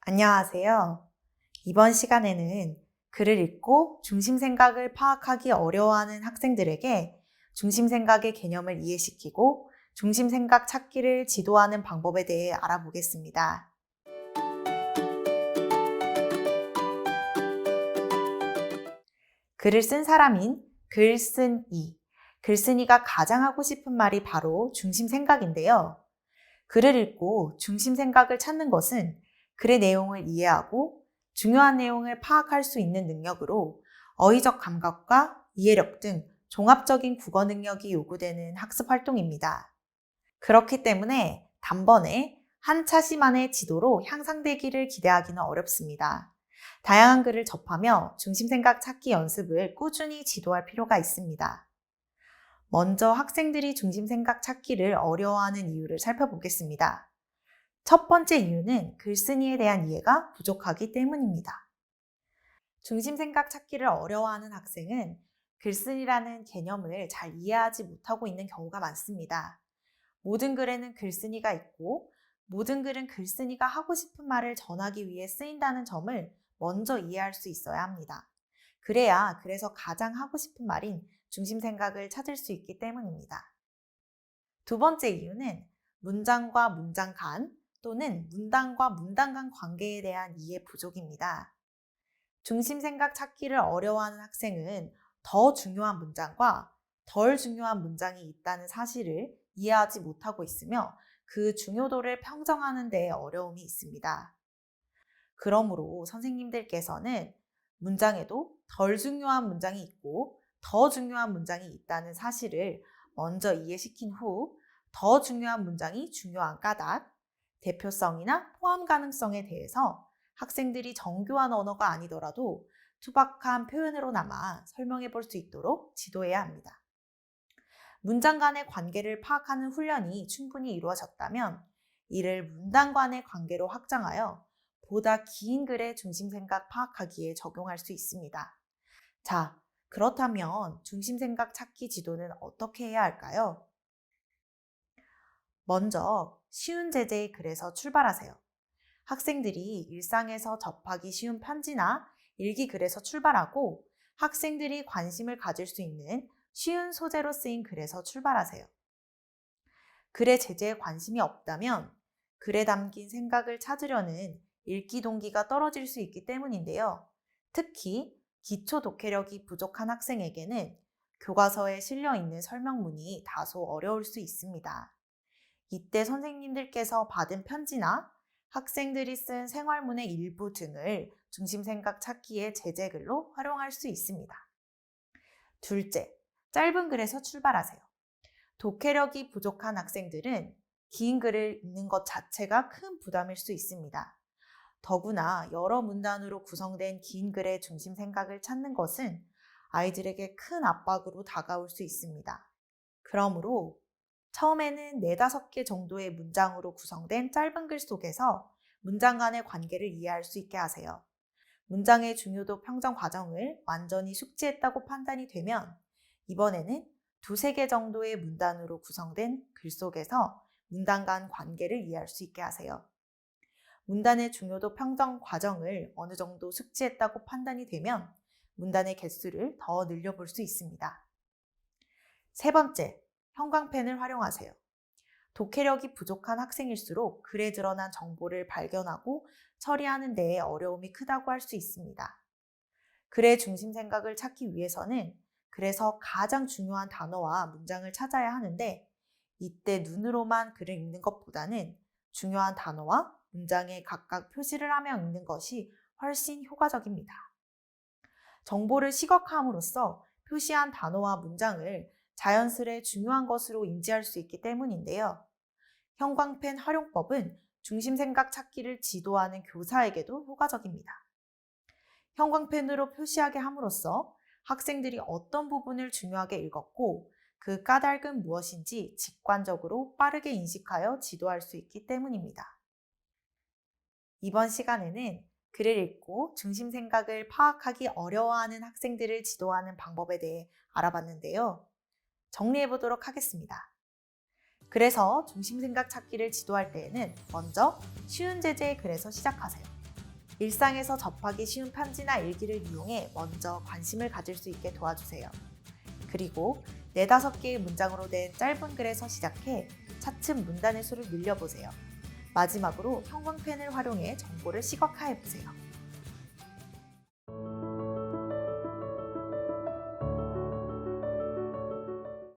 안녕하세요. 이번 시간에는 글을 읽고 중심 생각을 파악하기 어려워하는 학생들에게 중심 생각의 개념을 이해시키고 중심 생각 찾기를 지도하는 방법에 대해 알아보겠습니다. 글을 쓴 사람인 글쓴이. 글쓴이가 가장 하고 싶은 말이 바로 중심 생각인데요. 글을 읽고 중심 생각을 찾는 것은 글의 내용을 이해하고 중요한 내용을 파악할 수 있는 능력으로 어휘적 감각과 이해력 등 종합적인 국어 능력이 요구되는 학습 활동입니다. 그렇기 때문에 단번에 한 차시만의 지도로 향상되기를 기대하기는 어렵습니다. 다양한 글을 접하며 중심 생각 찾기 연습을 꾸준히 지도할 필요가 있습니다. 먼저 학생들이 중심 생각 찾기를 어려워하는 이유를 살펴보겠습니다. 첫 번째 이유는 글쓴이에 대한 이해가 부족하기 때문입니다. 중심 생각 찾기를 어려워하는 학생은 글쓴이라는 개념을 잘 이해하지 못하고 있는 경우가 많습니다. 모든 글에는 글쓴이가 있고 모든 글은 글쓴이가 하고 싶은 말을 전하기 위해 쓰인다는 점을 먼저 이해할 수 있어야 합니다. 그래야 글에서 가장 하고 싶은 말인 중심 생각을 찾을 수 있기 때문입니다. 두 번째 이유는 문장과 문장 간 또는 문단과 문단 간 관계에 대한 이해 부족입니다. 중심 생각 찾기를 어려워하는 학생은 더 중요한 문장과 덜 중요한 문장이 있다는 사실을 이해하지 못하고 있으며 그 중요도를 평정하는 데 어려움이 있습니다. 그러므로 선생님들께서는 문장에도 덜 중요한 문장이 있고 더 중요한 문장이 있다는 사실을 먼저 이해시킨 후 더 중요한 문장이 중요한 까닭, 대표성이나 포함 가능성에 대해서 학생들이 정교한 언어가 아니더라도 투박한 표현으로나마 설명해 볼 수 있도록 지도해야 합니다. 문장 간의 관계를 파악하는 훈련이 충분히 이루어졌다면 이를 문단 간의 관계로 확장하여 보다 긴 글의 중심 생각 파악하기에 적용할 수 있습니다. 자, 그렇다면 중심 생각 찾기 지도는 어떻게 해야 할까요? 먼저 쉬운 제재의 글에서 출발하세요. 학생들이 일상에서 접하기 쉬운 편지나 일기글에서 출발하고 학생들이 관심을 가질 수 있는 쉬운 소재로 쓰인 글에서 출발하세요. 글의 제재에 관심이 없다면 글에 담긴 생각을 찾으려는 읽기 동기가 떨어질 수 있기 때문인데요. 특히 기초 독해력이 부족한 학생에게는 교과서에 실려 있는 설명문이 다소 어려울 수 있습니다. 이때 선생님들께서 받은 편지나 학생들이 쓴 생활문의 일부 등을 중심 생각 찾기의 제재글로 활용할 수 있습니다. 둘째, 짧은 글에서 출발하세요. 독해력이 부족한 학생들은 긴 글을 읽는 것 자체가 큰 부담일 수 있습니다. 더구나 여러 문단으로 구성된 긴 글의 중심 생각을 찾는 것은 아이들에게 큰 압박으로 다가올 수 있습니다. 그러므로 처음에는 4-5개 정도의 문장으로 구성된 짧은 글 속에서 문장 간의 관계를 이해할 수 있게 하세요. 문장의 중요도 평정 과정을 완전히 숙지했다고 판단이 되면 이번에는 2-3개 정도의 문단으로 구성된 글 속에서 문단 간 관계를 이해할 수 있게 하세요. 문단의 중요도 평정 과정을 어느 정도 숙지했다고 판단이 되면 문단의 개수를 더 늘려볼 수 있습니다. 세 번째, 형광펜을 활용하세요. 독해력이 부족한 학생일수록 글에 드러난 정보를 발견하고 처리하는 데에 어려움이 크다고 할 수 있습니다. 글의 중심 생각을 찾기 위해서는 글에서 가장 중요한 단어와 문장을 찾아야 하는데 이때 눈으로만 글을 읽는 것보다는 중요한 단어와 문장에 각각 표시를 하며 읽는 것이 훨씬 효과적입니다. 정보를 시각화함으로써 표시한 단어와 문장을 자연스레 중요한 것으로 인지할 수 있기 때문인데요. 형광펜 활용법은 중심 생각 찾기를 지도하는 교사에게도 효과적입니다. 형광펜으로 표시하게 함으로써 학생들이 어떤 부분을 중요하게 읽었고 그 까닭은 무엇인지 직관적으로 빠르게 인식하여 지도할 수 있기 때문입니다. 이번 시간에는 글을 읽고 중심 생각을 파악하기 어려워하는 학생들을 지도하는 방법에 대해 알아봤는데요. 정리해 보도록 하겠습니다. 그래서 중심 생각 찾기를 지도할 때에는 먼저 쉬운 제재의 글에서 시작하세요. 일상에서 접하기 쉬운 편지나 일기를 이용해 먼저 관심을 가질 수 있게 도와주세요. 그리고 4~5개의 문장으로 된 짧은 글에서 시작해 차츰 문단의 수를 늘려보세요. 마지막으로 형광펜을 활용해 정보를 시각화해보세요.